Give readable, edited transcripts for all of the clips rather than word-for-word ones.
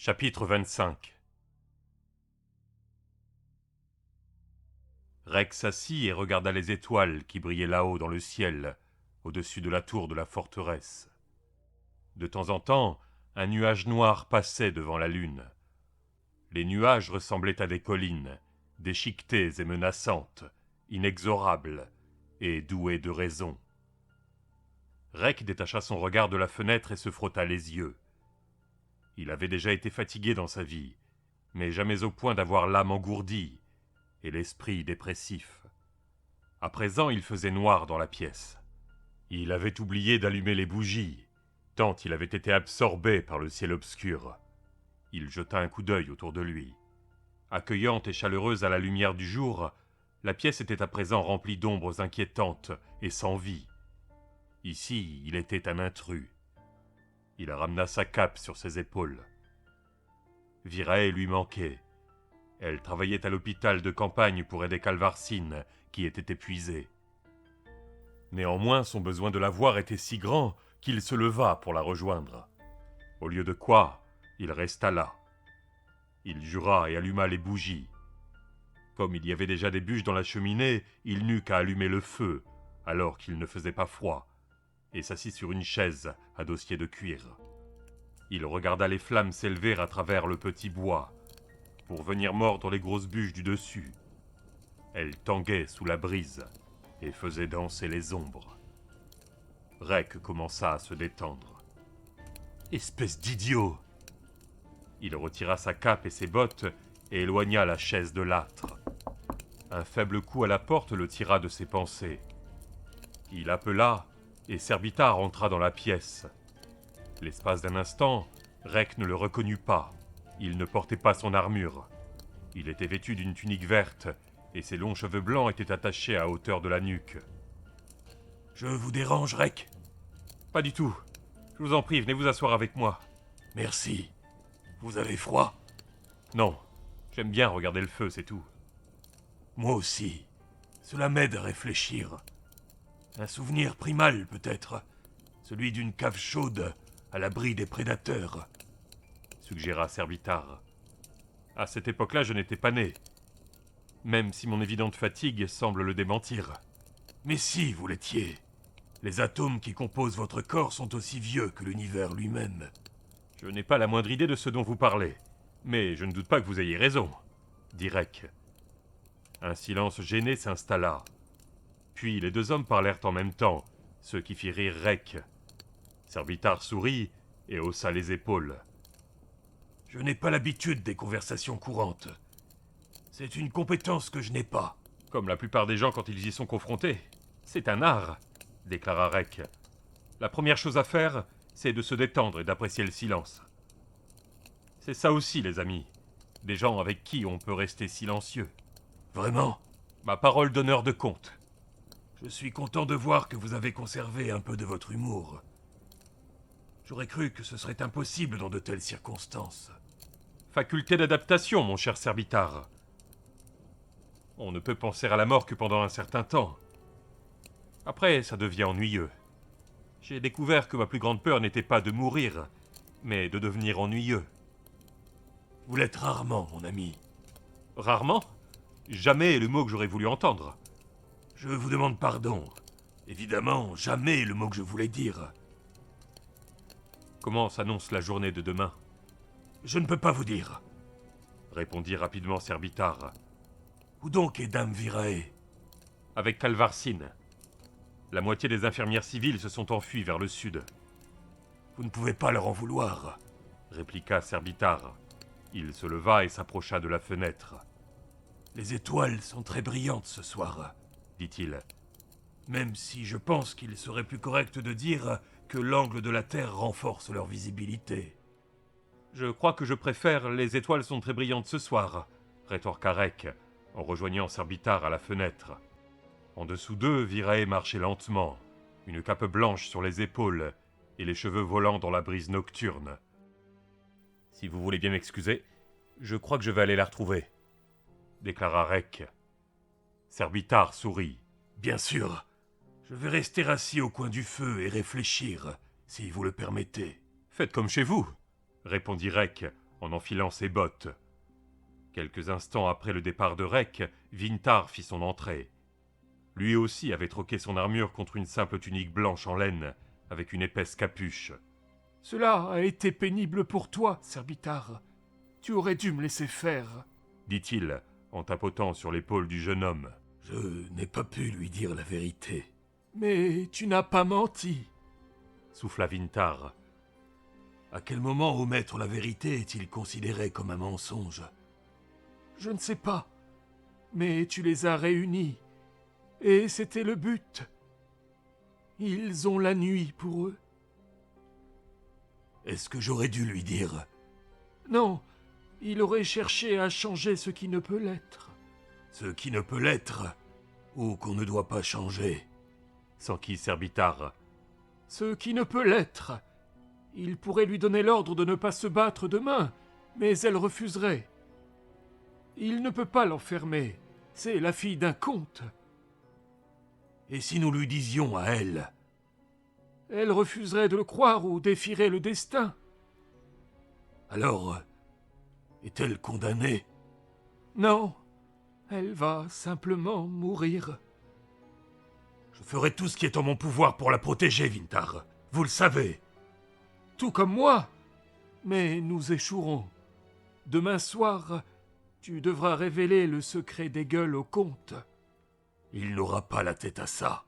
Chapitre 25. Rek s'assit et regarda les étoiles qui brillaient là-haut dans le ciel, au-dessus de la tour de la forteresse. De temps en temps, un nuage noir passait devant la lune. Les nuages ressemblaient à des collines, déchiquetées et menaçantes, inexorables et douées de raison. Rek détacha son regard de la fenêtre et se frotta les yeux. Il avait déjà été fatigué dans sa vie, mais jamais au point d'avoir l'âme engourdie et l'esprit dépressif. À présent, il faisait noir dans la pièce. Il avait oublié d'allumer les bougies, tant il avait été absorbé par le ciel obscur. Il jeta un coup d'œil autour de lui. Accueillante et chaleureuse à la lumière du jour, la pièce était à présent remplie d'ombres inquiétantes et sans vie. Ici, il était un intrus. Il ramena sa cape sur ses épaules. Virae lui manquait. Elle travaillait à l'hôpital de campagne pour aider Calvarsine, qui était épuisée. Néanmoins, son besoin de la voir était si grand qu'il se leva pour la rejoindre. Au lieu de quoi, il resta là. Il jura et alluma les bougies. Comme il y avait déjà des bûches dans la cheminée, il n'eut qu'à allumer le feu, alors qu'il ne faisait pas froid, et s'assit sur une chaise à dossier de cuir. Il regarda les flammes s'élever à travers le petit bois, pour venir mordre les grosses bûches du dessus. Elles tanguaient sous la brise et faisaient danser les ombres. Rek commença à se détendre. Espèce d'idiot! Il retira sa cape et ses bottes et éloigna la chaise de l'âtre. Un faible coup à la porte le tira de ses pensées. Il appela et Servitar entra dans la pièce. L'espace d'un instant, Rek ne le reconnut pas. Il ne portait pas son armure. Il était vêtu d'une tunique verte et ses longs cheveux blancs étaient attachés à hauteur de la nuque. « Je vous dérange, Rek ?»« Pas du tout. Je vous en prie, venez vous asseoir avec moi. »« Merci. Vous avez froid ?»« Non. J'aime bien regarder le feu, c'est tout. »« Moi aussi. Cela m'aide à réfléchir. Un souvenir primal, peut-être. Celui d'une cave chaude à l'abri des prédateurs. » suggéra Servitar. À cette époque-là, je n'étais pas né. Même si mon évidente fatigue semble le démentir. Mais si, vous l'étiez. Les atomes qui composent votre corps sont aussi vieux que l'univers lui-même. Je n'ai pas la moindre idée de ce dont vous parlez. Mais je ne doute pas que vous ayez raison, dit Rek. Un silence gêné s'installa. Puis les deux hommes parlèrent en même temps, ce qui fit rire Rek. Servitar sourit et haussa les épaules. Je n'ai pas l'habitude des conversations courantes. C'est une compétence que je n'ai pas. Comme la plupart des gens quand ils y sont confrontés. C'est un art, déclara Rek. La première chose à faire, c'est de se détendre et d'apprécier le silence. C'est ça aussi, les amis. Des gens avec qui on peut rester silencieux. Vraiment ? Ma parole d'honneur de comte. Je suis content de voir que vous avez conservé un peu de votre humour. J'aurais cru que ce serait impossible dans de telles circonstances. Faculté d'adaptation, mon cher Servitar. On ne peut penser à la mort que pendant un certain temps. Après, ça devient ennuyeux. J'ai découvert que ma plus grande peur n'était pas de mourir, mais de devenir ennuyeux. Vous l'êtes rarement, mon ami. Rarement ? Jamais est le mot que j'aurais voulu entendre. Je vous demande pardon. Évidemment, jamais est le mot que je voulais dire. Comment s'annonce la journée de demain ? Je ne peux pas vous dire, répondit rapidement Servitar. Où donc est Dame Virae ? Avec Calvarsine. La moitié des infirmières civiles se sont enfuies vers le sud. Vous ne pouvez pas leur en vouloir, répliqua Servitar. Il se leva et s'approcha de la fenêtre. Les étoiles sont très brillantes ce soir, dit-il. Même si je pense qu'il serait plus correct de dire que l'angle de la Terre renforce leur visibilité. Je crois que je préfère « les étoiles sont très brillantes ce soir », rétorqua Rek, en rejoignant Servitar à la fenêtre. En dessous d'eux, Virae marchait lentement, une cape blanche sur les épaules et les cheveux volant dans la brise nocturne. « Si vous voulez bien m'excuser, je crois que je vais aller la retrouver », déclara Rek. Servitar sourit. « Bien sûr, je vais rester assis au coin du feu et réfléchir, si vous le permettez. »« Faites comme chez vous, » répondit Rek, en enfilant ses bottes. Quelques instants après le départ de Rek, Vintar fit son entrée. Lui aussi avait troqué son armure contre une simple tunique blanche en laine, avec une épaisse capuche. « Cela a été pénible pour toi, Servitar. Tu aurais dû me laisser faire, » dit-il, en tapotant sur l'épaule du jeune homme. « Je n'ai pas pu lui dire la vérité. »« Mais tu n'as pas menti, » souffla Vintar. »« À quel moment omettre la vérité est-il considéré comme un mensonge ?»« Je ne sais pas, mais tu les as réunis, et c'était le but. Ils ont la nuit pour eux. » Est-ce que j'aurais dû lui dire ? Non, il aurait cherché à changer ce qui ne peut l'être. Ce qui ne peut l'être, ou qu'on ne doit pas changer, s'enquit Servitar. Ce qui ne peut l'être. Il pourrait lui donner l'ordre de ne pas se battre demain, mais elle refuserait. Il ne peut pas l'enfermer. C'est la fille d'un comte. Et si nous lui disions à elle ? Elle refuserait de le croire ou défierait le destin. Alors, est-elle condamnée ? Non, elle va simplement mourir. Je ferai tout ce qui est en mon pouvoir pour la protéger, Vintar. Vous le savez. Tout comme moi. Mais nous échouerons. Demain soir, tu devras révéler le secret des gueules au comte. Il n'aura pas la tête à ça.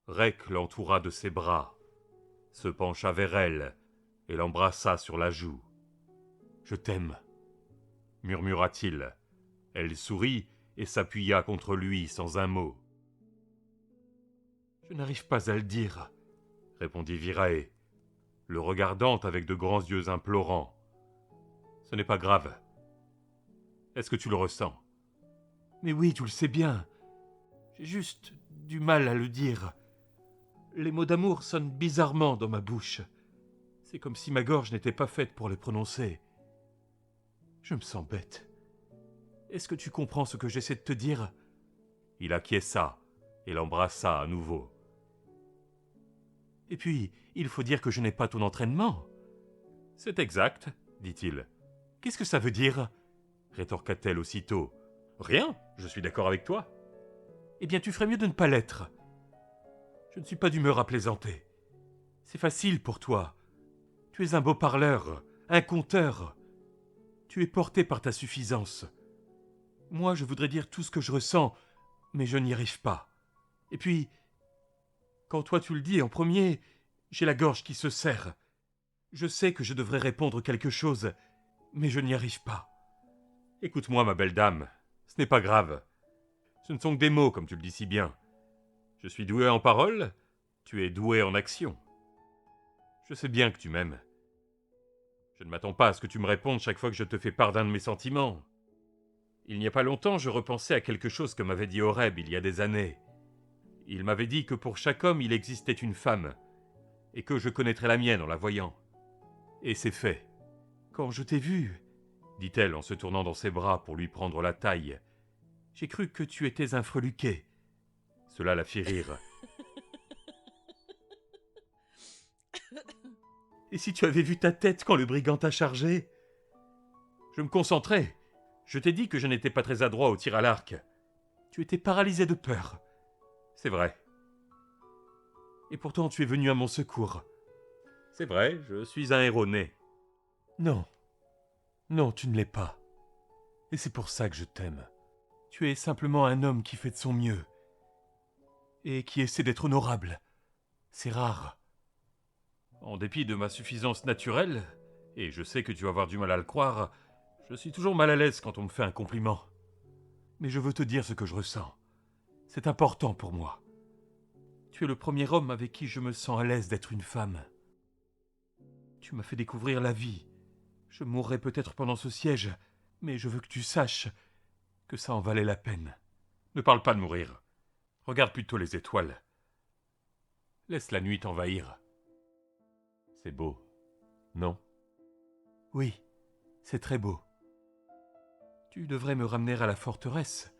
Rek l'entoura de ses bras, se pencha vers elle et l'embrassa sur la joue. « Je t'aime, » murmura-t-il. Elle sourit et s'appuya contre lui sans un mot. « Je n'arrive pas à le dire, » répondit Virae, le regardant avec de grands yeux implorants. « Ce n'est pas grave. Est-ce que tu le ressens ? » ?»« Mais oui, tu le sais bien. J'ai juste du mal à le dire. Les mots d'amour sonnent bizarrement dans ma bouche. C'est comme si ma gorge n'était pas faite pour les prononcer. Je me sens bête. Est-ce que tu comprends ce que j'essaie de te dire ? » Il acquiesça et l'embrassa à nouveau. « Et puis, il faut dire que je n'ai pas ton entraînement. »« C'est exact, » dit-il. « Qu'est-ce que ça veut dire ?» rétorqua-t-elle aussitôt. « Rien, je suis d'accord avec toi. »« Eh bien, tu ferais mieux de ne pas l'être. Je ne suis pas d'humeur à plaisanter. C'est facile pour toi. Tu es un beau parleur, un conteur. Tu es porté par ta suffisance. Moi, je voudrais dire tout ce que je ressens, mais je n'y arrive pas. Et puis, quand toi tu le dis en premier, j'ai la gorge qui se serre. Je sais que je devrais répondre quelque chose, mais je n'y arrive pas. Écoute-moi, ma belle dame, ce n'est pas grave. Ce ne sont que des mots, comme tu le dis si bien. Je suis doué en parole, tu es doué en action. Je sais bien que tu m'aimes. Je ne m'attends pas à ce que tu me répondes chaque fois que je te fais part d'un de mes sentiments. Il n'y a pas longtemps, je repensais à quelque chose que m'avait dit Horeb il y a des années. Il m'avait dit que pour chaque homme, il existait une femme, et que je connaîtrais la mienne en la voyant. Et c'est fait. Quand je t'ai vu, dit-elle en se tournant dans ses bras pour lui prendre la taille, j'ai cru que tu étais un freluquet. Cela la fit rire. Et si tu avais vu ta tête quand le brigand t'a chargé ? Je me concentrais. Je t'ai dit que je n'étais pas très adroit au tir à l'arc. Tu étais paralysé de peur. C'est vrai. Et pourtant tu es venu à mon secours. C'est vrai, je suis un héros né. Non. Non, tu ne l'es pas. Et c'est pour ça que je t'aime. Tu es simplement un homme qui fait de son mieux. Et qui essaie d'être honorable. C'est rare. En dépit de ma suffisance naturelle, et je sais que tu vas avoir du mal à le croire, je suis toujours mal à l'aise quand on me fait un compliment. Mais je veux te dire ce que je ressens. C'est important pour moi. Tu es le premier homme avec qui je me sens à l'aise d'être une femme. Tu m'as fait découvrir la vie. Je mourrai peut-être pendant ce siège, mais je veux que tu saches que ça en valait la peine. Ne parle pas de mourir. Regarde plutôt les étoiles. Laisse la nuit t'envahir. C'est beau, non ? Oui, c'est très beau. Tu devrais me ramener à la forteresse,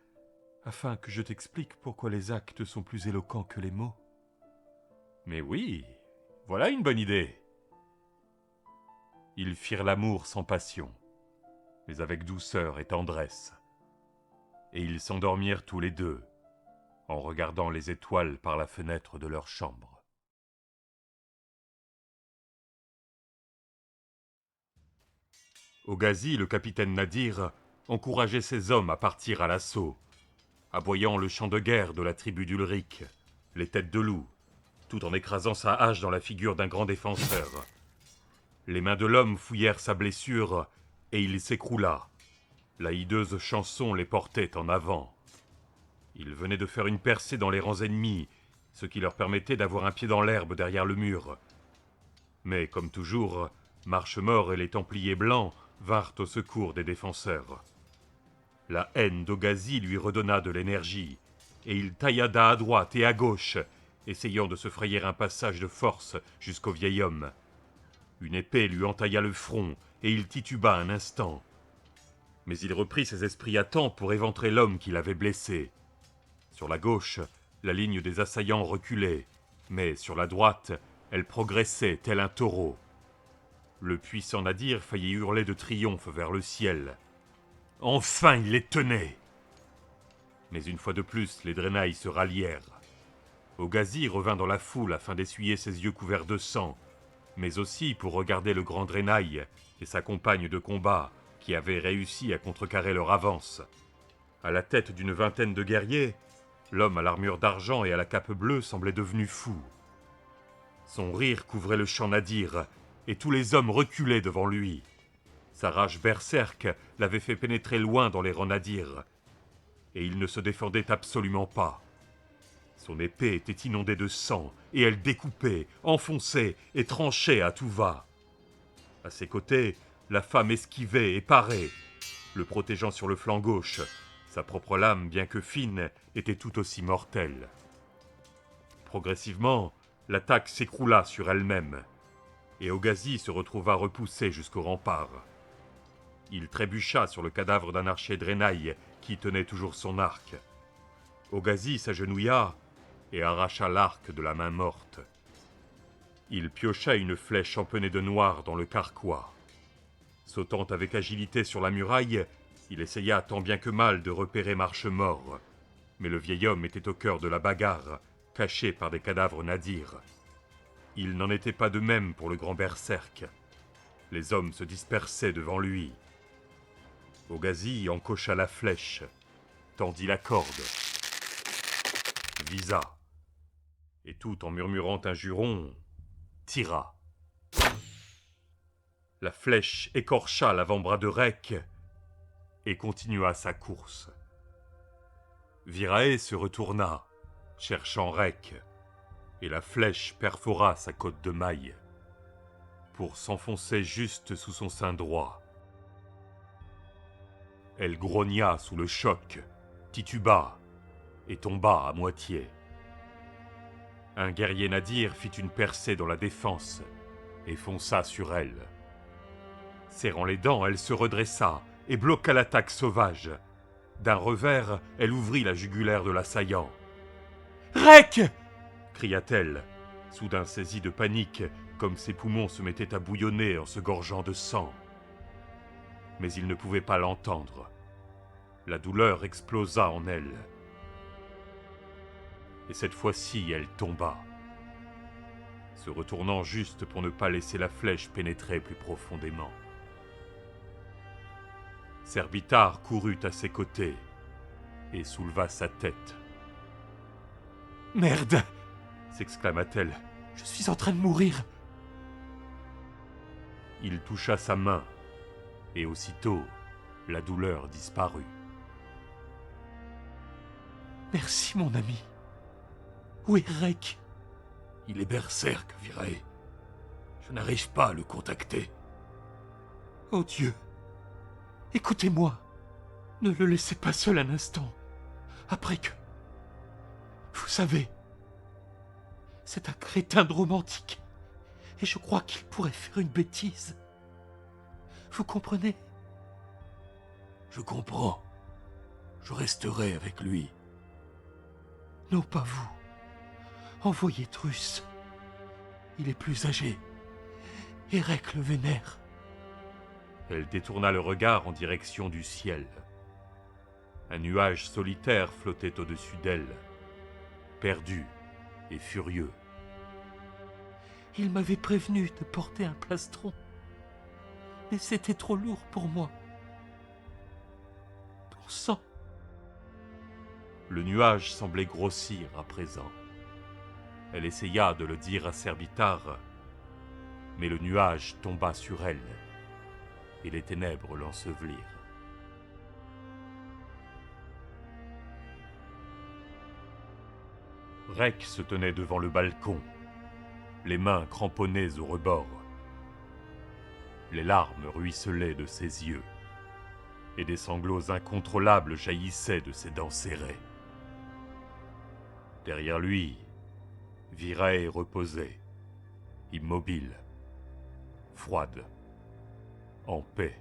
afin que je t'explique pourquoi les actes sont plus éloquents que les mots. Mais oui, voilà une bonne idée. Ils firent l'amour sans passion, mais avec douceur et tendresse. Et ils s'endormirent tous les deux, en regardant les étoiles par la fenêtre de leur chambre. Au Ghazi, le capitaine Nadir encourageait ses hommes à partir à l'assaut, aboyant le chant de guerre de la tribu d'Ulric, les têtes de loup, tout en écrasant sa hache dans la figure d'un grand défenseur. Les mains de l'homme fouillèrent sa blessure, et il s'écroula. La hideuse chanson les portait en avant. Il venait de faire une percée dans les rangs ennemis, ce qui leur permettait d'avoir un pied dans l'herbe derrière le mur. Mais, comme toujours, Marchemort et les Templiers blancs vinrent au secours des défenseurs. La haine d'Ogazi lui redonna de l'énergie, et il taillada à droite et à gauche, essayant de se frayer un passage de force jusqu'au vieil homme. Une épée lui entailla le front, et il tituba un instant. Mais il reprit ses esprits à temps pour éventrer l'homme qui l'avait blessé. Sur la gauche, la ligne des assaillants reculait, mais sur la droite, elle progressait tel un taureau. Le puissant Nadir faillit hurler de triomphe vers le ciel. Enfin, il les tenait! Mais une fois de plus, les Drenailles se rallièrent. Ogazi revint dans la foule afin d'essuyer ses yeux couverts de sang, mais aussi pour regarder le grand Drenaille et sa compagne de combat, qui avaient réussi à contrecarrer leur avance. À la tête d'une vingtaine de guerriers, l'homme à l'armure d'argent et à la cape bleue semblait devenu fou. Son rire couvrait le champ Nadir, et tous les hommes reculaient devant lui. Sa rage berserk l'avait fait pénétrer loin dans les rangs Nadir, et il ne se défendait absolument pas. Son épée était inondée de sang, et elle découpait, enfonçait et tranchait à tout va. À ses côtés, la femme esquivait et parait, le protégeant sur le flanc gauche. Sa propre lame, bien que fine, était tout aussi mortelle. Progressivement, l'attaque s'écroula sur elle-même, et Ogazi se retrouva repoussé jusqu'au rempart. Il trébucha sur le cadavre d'un archer Drenaille qui tenait toujours son arc. Ogazi s'agenouilla et arracha l'arc de la main morte. Il piocha une flèche empennée de noir dans le carquois. Sautant avec agilité sur la muraille, il essaya tant bien que mal de repérer Marchemort, mais le vieil homme était au cœur de la bagarre, caché par des cadavres Nadir. Il n'en était pas de même pour le grand berserk. Les hommes se dispersaient devant lui. Ogazi encocha la flèche, tendit la corde, visa, et tout en murmurant un juron, tira. La flèche écorcha l'avant-bras de Rek et continua sa course. Virae se retourna, cherchant Rek, et la flèche perfora sa côte de maille, pour s'enfoncer juste sous son sein droit. Elle grogna sous le choc, tituba, et tomba à moitié. Un guerrier Nadir fit une percée dans la défense, et fonça sur elle. Serrant les dents, elle se redressa, et bloqua l'attaque sauvage. D'un revers, elle ouvrit la jugulaire de l'assaillant. « Rek !» cria-t-elle, soudain saisie de panique, comme ses poumons se mettaient à bouillonner en se gorgeant de sang. Mais il ne pouvait pas l'entendre. La douleur explosa en elle. Et cette fois-ci, elle tomba, se retournant juste pour ne pas laisser la flèche pénétrer plus profondément. Serbitar courut à ses côtés et souleva sa tête. « Merde !» s'exclama-t-elle. « Je suis en train de mourir !» Il toucha sa main, et aussitôt, la douleur disparut. « Merci, mon ami. Où est Rek ?»« Il est berserk, Virae. Je n'arrive pas à le contacter. »« Oh Dieu, écoutez-moi. Ne le laissez pas seul un instant. Après que... Vous savez, c'est un crétin de romantique. Et je crois qu'il pourrait faire une bêtise. Vous comprenez ? » ?»« Je comprends. Je resterai avec lui. » »« Non, pas vous. Envoyez Truss. Il est plus âgé. Et Rek le vénère. Elle détourna le regard en direction du ciel. Un nuage solitaire flottait au-dessus d'elle, perdu et furieux. Il m'avait prévenu de porter un plastron, mais c'était trop lourd pour moi. Bon sang! Le nuage semblait grossir à présent. Elle essaya de le dire à Servitar, mais le nuage tomba sur elle, et les ténèbres l'ensevelirent. Rek se tenait devant le balcon, les mains cramponnées au rebord. Les larmes ruisselaient de ses yeux, et des sanglots incontrôlables jaillissaient de ses dents serrées. Derrière lui, Virae reposait, immobile, froide, en paix.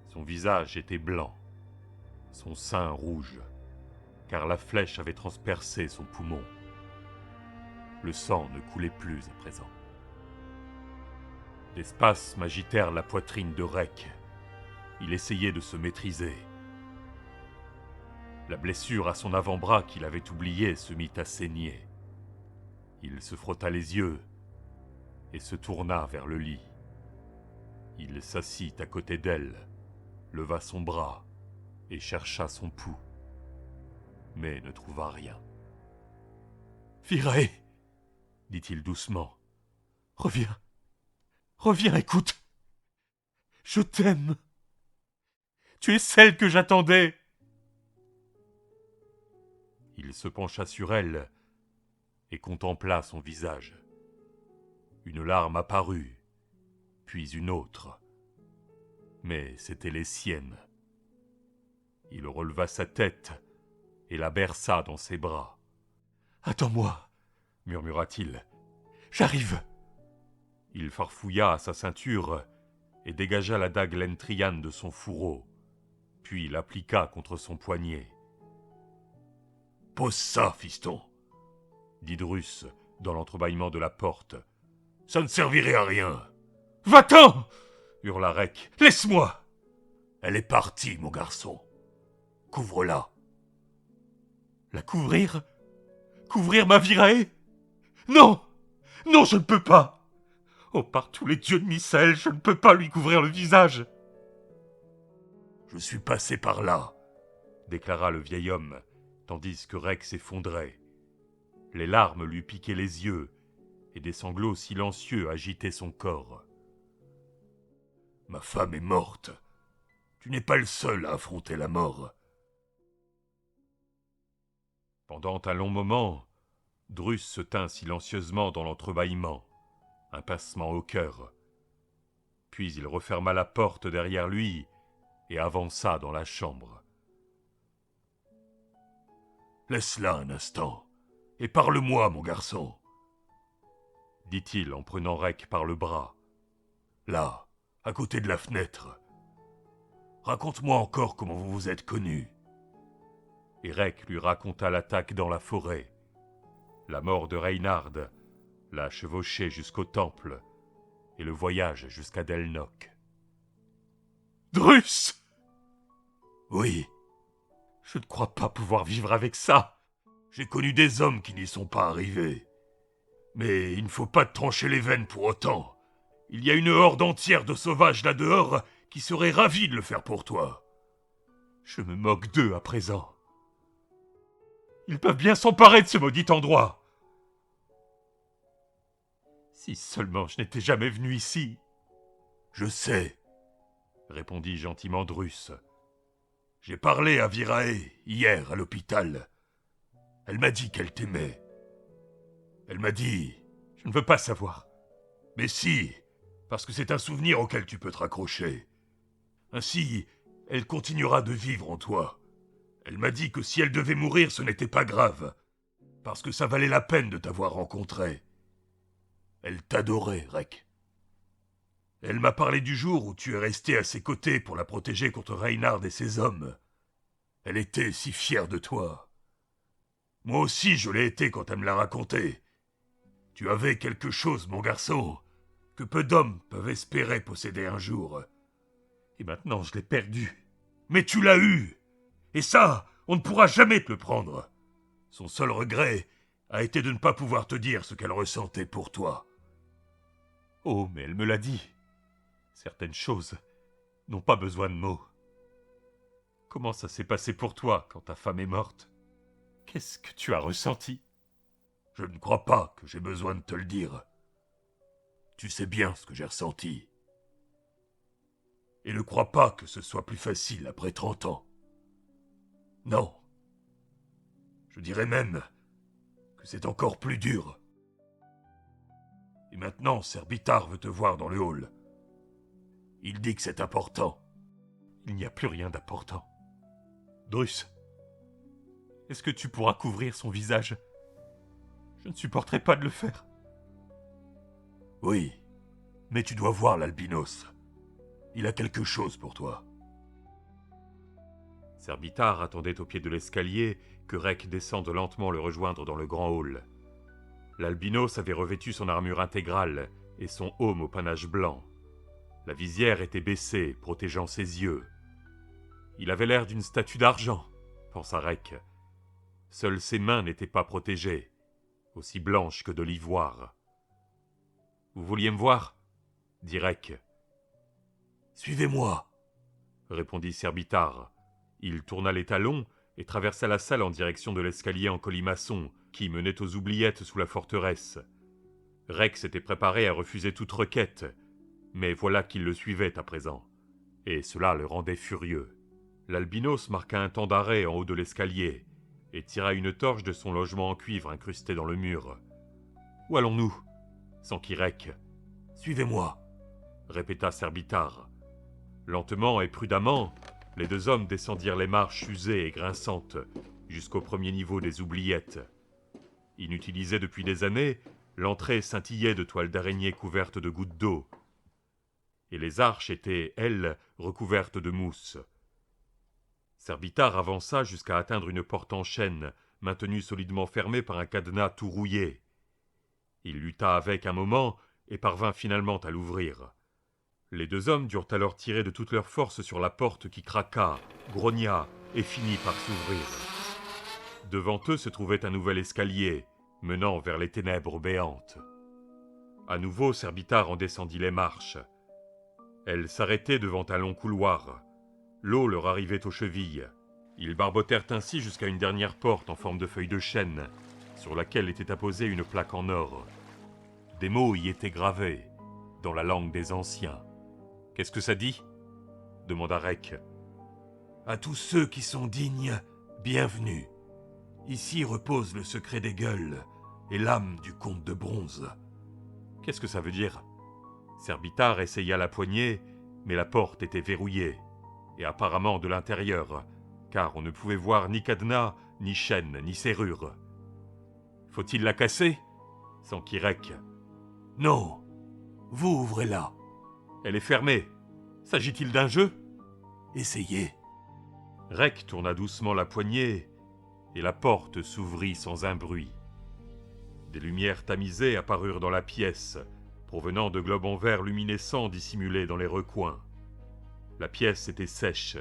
Son visage était blanc, son sein rouge, car la flèche avait transpercé son poumon. Le sang ne coulait plus à présent. Des spasmes agitèrent la poitrine de Rek. Il essayait de se maîtriser. La blessure à son avant-bras qu'il avait oublié se mit à saigner. Il se frotta les yeux et se tourna vers le lit. Il s'assit à côté d'elle, leva son bras et chercha son pouls, mais ne trouva rien. « Virae !» dit-il doucement. « Reviens, reviens, écoute. Je t'aime. Tu es celle que j'attendais. » Il se pencha sur elle et contempla son visage. Une larme apparut, puis une autre. Mais c'étaient les siennes. Il releva sa tête et la berça dans ses bras. « Attends-moi » murmura-t-il. « J'arrive !» Il farfouilla à sa ceinture et dégagea la dague lentriane de son fourreau, puis l'appliqua contre son poignet. « Pose ça, fiston !» dit Drus dans l'entrebâillement de la porte. « Ça ne servirait à rien !»« Va-t'en !» hurla Rek. « Laisse-moi !»« Elle est partie, mon garçon. Couvre-la. » La couvrir ? Couvrir ma Virae ? Non ! Non, je ne peux pas ! Oh, par tous les dieux de Misaël, je ne peux pas lui couvrir le visage !»« Je suis passé par là, » déclara le vieil homme, tandis que Rek s'effondrait. Les larmes lui piquaient les yeux, et des sanglots silencieux agitaient son corps. « Ma femme est morte. Tu n'es pas le seul à affronter la mort. » Pendant un long moment, Drus se tint silencieusement dans l'entrebâillement, un pincement au cœur. Puis il referma la porte derrière lui et avança dans la chambre. « Laisse-la un instant, et parle-moi, mon garçon, » dit-il en prenant Rek par le bras. « Là, à côté de la fenêtre. Raconte-moi encore comment vous vous êtes connus. » Et Rek lui raconta l'attaque dans la forêt, la mort de Reynard, la chevauchée jusqu'au temple, et le voyage jusqu'à Delnoch. « Drus !»« Oui. » »« Je ne crois pas pouvoir vivre avec ça. » »« J'ai connu des hommes qui n'y sont pas arrivés. Mais il ne faut pas te trancher les veines pour autant. Il y a une horde entière de sauvages là-dehors qui seraient ravis de le faire pour toi. » »« Je me moque d'eux à présent. Ils peuvent bien s'emparer de ce maudit endroit. Si seulement je n'étais jamais venu ici. »« Je sais, » répondit gentiment Drus. « J'ai parlé à Virae hier à l'hôpital. Elle m'a dit qu'elle t'aimait. Elle m'a dit... » »« Je ne veux pas savoir. »« Mais si, parce que c'est un souvenir auquel tu peux te raccrocher. Ainsi, elle continuera de vivre en toi. Elle m'a dit que si elle devait mourir, ce n'était pas grave, parce que ça valait la peine de t'avoir rencontré. Elle t'adorait, Rek. Elle m'a parlé du jour où tu es resté à ses côtés pour la protéger contre Reynard et ses hommes. Elle était si fière de toi. Moi aussi, je l'ai été quand elle me l'a raconté. Tu avais quelque chose, mon garçon, que peu d'hommes peuvent espérer posséder un jour. Et maintenant, je l'ai perdu. Mais tu l'as eu. Et ça, on ne pourra jamais te le prendre. Son seul regret a été de ne pas pouvoir te dire ce qu'elle ressentait pour toi. Oh, mais elle me l'a dit. Certaines choses n'ont pas besoin de mots. Comment ça s'est passé pour toi quand ta femme est morte? Qu'est-ce que tu as ressenti? Je ne crois pas que j'ai besoin de te le dire. Tu sais bien ce que j'ai ressenti. Et ne crois pas que ce soit plus facile après 30 ans. Non. Je dirais même que c'est encore plus dur. Et maintenant, Serbitar veut te voir dans le hall. Il dit que c'est important. Il n'y a plus rien d'important. Drus, est-ce que tu pourras couvrir son visage? Je ne supporterai pas de le faire. Oui, mais tu dois voir l'albinos. Il a quelque chose pour toi. Serbitar attendait au pied de l'escalier que Rek descende lentement le rejoindre dans le grand hall. L'albinos avait revêtu son armure intégrale et son aume au panache blanc. La visière était baissée, protégeant ses yeux. Il avait l'air d'une statue d'argent, pensa Rek. Seules ses mains n'étaient pas protégées, aussi blanches que de l'ivoire. « Vous vouliez me voir » dit Rek. « Suivez-moi » répondit Serbitar. Il tourna les talons et traversa la salle en direction de l'escalier en colimaçon qui menait aux oubliettes sous la forteresse. Rek s'était préparé à refuser toute requête, mais voilà qu'il le suivait à présent, et cela le rendait furieux. L'albinos marqua un temps d'arrêt en haut de l'escalier et tira une torche de son logement en cuivre incrusté dans le mur. « Où allons-nous » s'enquit Rek. « Suivez-moi » répéta Serbitar. Lentement et prudemment, les deux hommes descendirent les marches usées et grinçantes jusqu'au premier niveau des oubliettes. Inutilisée depuis des années, l'entrée scintillait de toiles d'araignée couvertes de gouttes d'eau, et les arches étaient, elles, recouvertes de mousse. Serbitar avança jusqu'à atteindre une porte en chêne, maintenue solidement fermée par un cadenas tout rouillé. Il lutta avec un moment et parvint finalement à l'ouvrir. Les deux hommes durent alors tirer de toute leur force sur la porte qui craqua, grogna et finit par s'ouvrir. Devant eux se trouvait un nouvel escalier, menant vers les ténèbres béantes. À nouveau, Serbitar en descendit les marches. Elles s'arrêtaient devant un long couloir. L'eau leur arrivait aux chevilles. Ils barbotèrent ainsi jusqu'à une dernière porte en forme de feuille de chêne, sur laquelle était apposée une plaque en or. Des mots y étaient gravés, dans la langue des anciens. « Qu'est-ce que ça dit » demanda Rek. « À tous ceux qui sont dignes, bienvenue. Ici repose le secret des gueules et l'âme du comte de bronze. » Qu'est-ce que ça veut dire ? Serbitar essaya la poignée, mais la porte était verrouillée, et apparemment de l'intérieur, car on ne pouvait voir ni cadenas, ni chaîne, ni serrure. « Faut-il la casser » s'enquit Rek. « Non, vous ouvrez-la. » « Elle est fermée. S'agit-il d'un jeu ?»« Essayez. » Rek tourna doucement la poignée, et la porte s'ouvrit sans un bruit. Des lumières tamisées apparurent dans la pièce, provenant de globes en verre luminescents dissimulés dans les recoins. La pièce était sèche,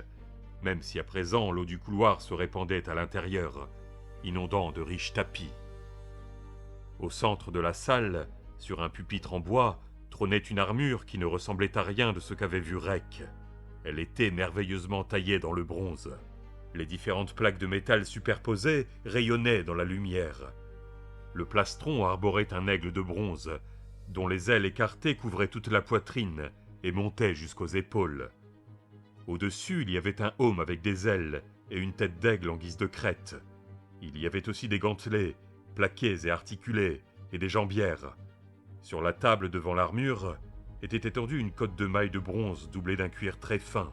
même si à présent l'eau du couloir se répandait à l'intérieur, inondant de riches tapis. Au centre de la salle, sur un pupitre en bois, trônait une armure qui ne ressemblait à rien de ce qu'avait vu Rek. Elle était merveilleusement taillée dans le bronze. Les différentes plaques de métal superposées rayonnaient dans la lumière. Le plastron arborait un aigle de bronze, dont les ailes écartées couvraient toute la poitrine et montaient jusqu'aux épaules. Au-dessus, il y avait un aume avec des ailes et une tête d'aigle en guise de crête. Il y avait aussi des gantelets, plaqués et articulés, et des jambières. Sur la table devant l'armure était étendue une cotte de mailles de bronze doublée d'un cuir très fin,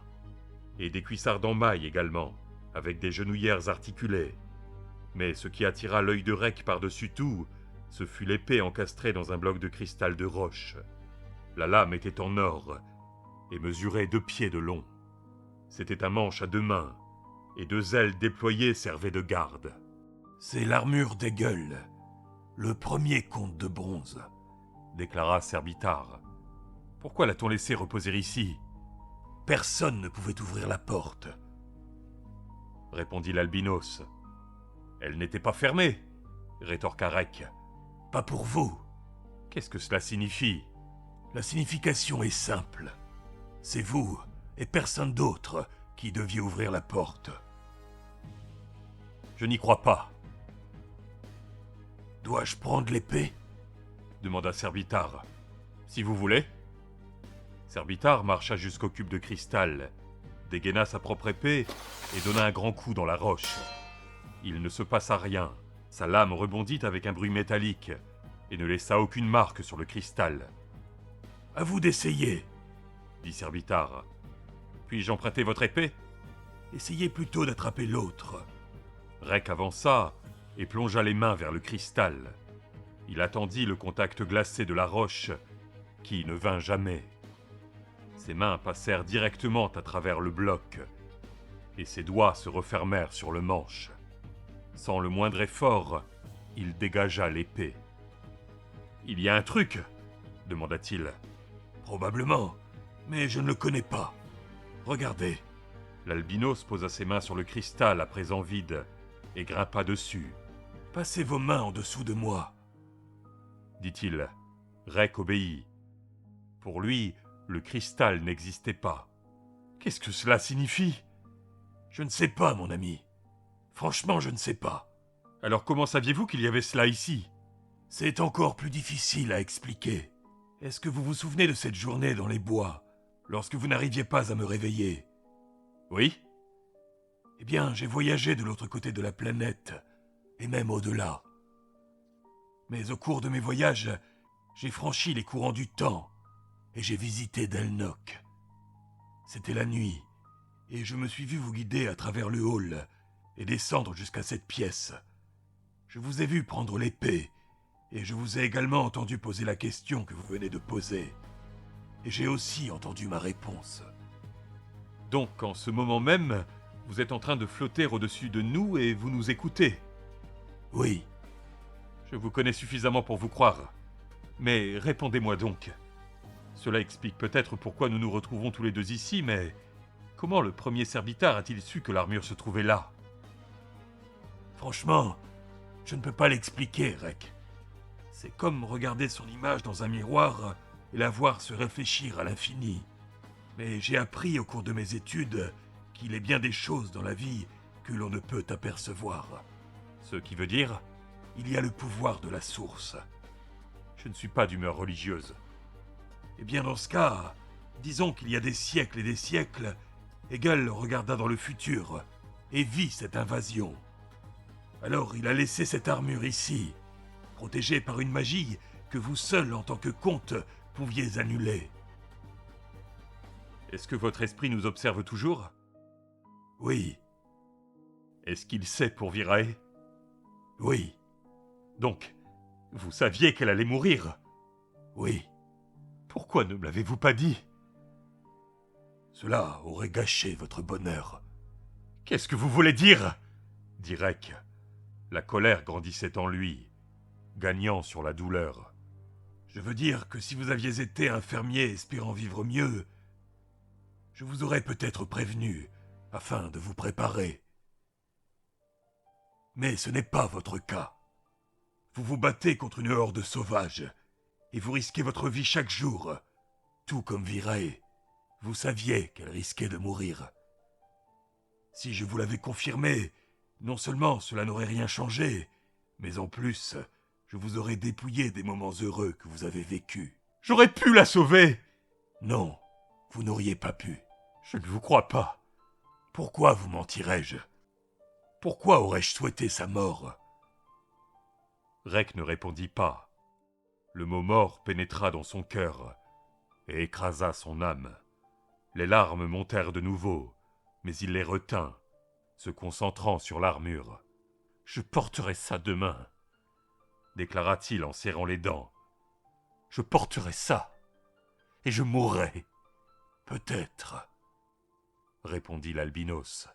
et des cuissards en mailles également, avec des genouillères articulées. Mais ce qui attira l'œil de Rek par-dessus tout, ce fut l'épée encastrée dans un bloc de cristal de roche. La lame était en or et mesurait 2 pieds de long. C'était un manche à 2 mains, et 2 ailes déployées servaient de garde. « C'est l'armure des gueules, le premier comte de bronze. » déclara Serbitar. « Pourquoi l'a-t-on laissé reposer ici » personne ne pouvait ouvrir la porte. Répondit l'albinos. Elle n'était pas fermée, rétorqua Rek. Pas pour vous. Qu'est-ce que cela signifie? La signification est simple. C'est vous et personne d'autre qui deviez ouvrir la porte. Je n'y crois pas. Dois-je prendre l'épée? Demanda Servitar. Si vous voulez. Servitar marcha jusqu'au cube de cristal, dégaina sa propre épée et donna un grand coup dans la roche. Il ne se passa rien. Sa lame rebondit avec un bruit métallique et ne laissa aucune marque sur le cristal. À vous d'essayer, dit Servitar. Puis-je emprunter votre épée? Essayez plutôt d'attraper l'autre. Rek avança et plongea les mains vers le cristal. Il attendit le contact glacé de la roche, qui ne vint jamais. Ses mains passèrent directement à travers le bloc, et ses doigts se refermèrent sur le manche. Sans le moindre effort, il dégagea l'épée. « Il y a un truc ?» demanda-t-il. « Probablement, mais je ne le connais pas. Regardez. » L'albinos posa ses mains sur le cristal à présent vide et grimpa dessus. « Passez vos mains en dessous de moi. » dit-il. Rek obéit. Pour lui, le cristal n'existait pas. Qu'est-ce que cela signifie? Je ne sais pas, mon ami. Franchement, je ne sais pas. Alors comment saviez-vous qu'il y avait cela ici? C'est encore plus difficile à expliquer. Est-ce que vous vous souvenez de cette journée dans les bois, lorsque vous n'arriviez pas à me réveiller? Oui. Eh bien, j'ai voyagé de l'autre côté de la planète, et même au-delà. Mais au cours de mes voyages, j'ai franchi les courants du temps, et j'ai visité Delnoch. C'était la nuit, et je me suis vu vous guider à travers le hall, et descendre jusqu'à cette pièce. Je vous ai vu prendre l'épée, et je vous ai également entendu poser la question que vous venez de poser. Et j'ai aussi entendu ma réponse. Donc, en ce moment même, vous êtes en train de flotter au-dessus de nous et vous nous écoutez? Oui. Je vous connais suffisamment pour vous croire. Mais répondez-moi donc. Cela explique peut-être pourquoi nous nous retrouvons tous les deux ici, mais comment le premier serviteur a-t-il su que l'armure se trouvait là? Franchement, je ne peux pas l'expliquer, Rek. C'est comme regarder son image dans un miroir et la voir se réfléchir à l'infini. Mais j'ai appris au cours de mes études qu'il est bien des choses dans la vie que l'on ne peut apercevoir. Ce qui veut dire? Il y a le pouvoir de la source. Je ne suis pas d'humeur religieuse. Eh bien dans ce cas, disons qu'il y a des siècles et des siècles, Hegel regarda dans le futur et vit cette invasion. Alors il a laissé cette armure ici, protégée par une magie que vous seul en tant que comte pouviez annuler. Est-ce que votre esprit nous observe toujours? Oui. Est-ce qu'il sait pour Virae? Oui. Donc, vous saviez qu'elle allait mourir? Oui. Pourquoi ne me l'avez-vous pas dit? Cela aurait gâché votre bonheur. Qu'est-ce que vous voulez dire? Dit Rek. La colère grandissait en lui, gagnant sur la douleur. Je veux dire que si vous aviez été un fermier espérant vivre mieux, je vous aurais peut-être prévenu, afin de vous préparer. Mais ce n'est pas votre cas. Vous vous battez contre une horde sauvage, et vous risquez votre vie chaque jour, tout comme Virae. Vous saviez qu'elle risquait de mourir. Si je vous l'avais confirmé, non seulement cela n'aurait rien changé, mais en plus, je vous aurais dépouillé des moments heureux que vous avez vécus. J'aurais pu la sauver! Non, vous n'auriez pas pu. Je ne vous crois pas. Pourquoi vous mentirais-je? Pourquoi aurais-je souhaité sa mort? Rek ne répondit pas. Le mot mort pénétra dans son cœur et écrasa son âme. Les larmes montèrent de nouveau, mais il les retint, se concentrant sur l'armure. « Je porterai ça demain, » déclara-t-il en serrant les dents. « Je porterai ça, et je mourrai. »« Peut-être, » répondit l'albinos.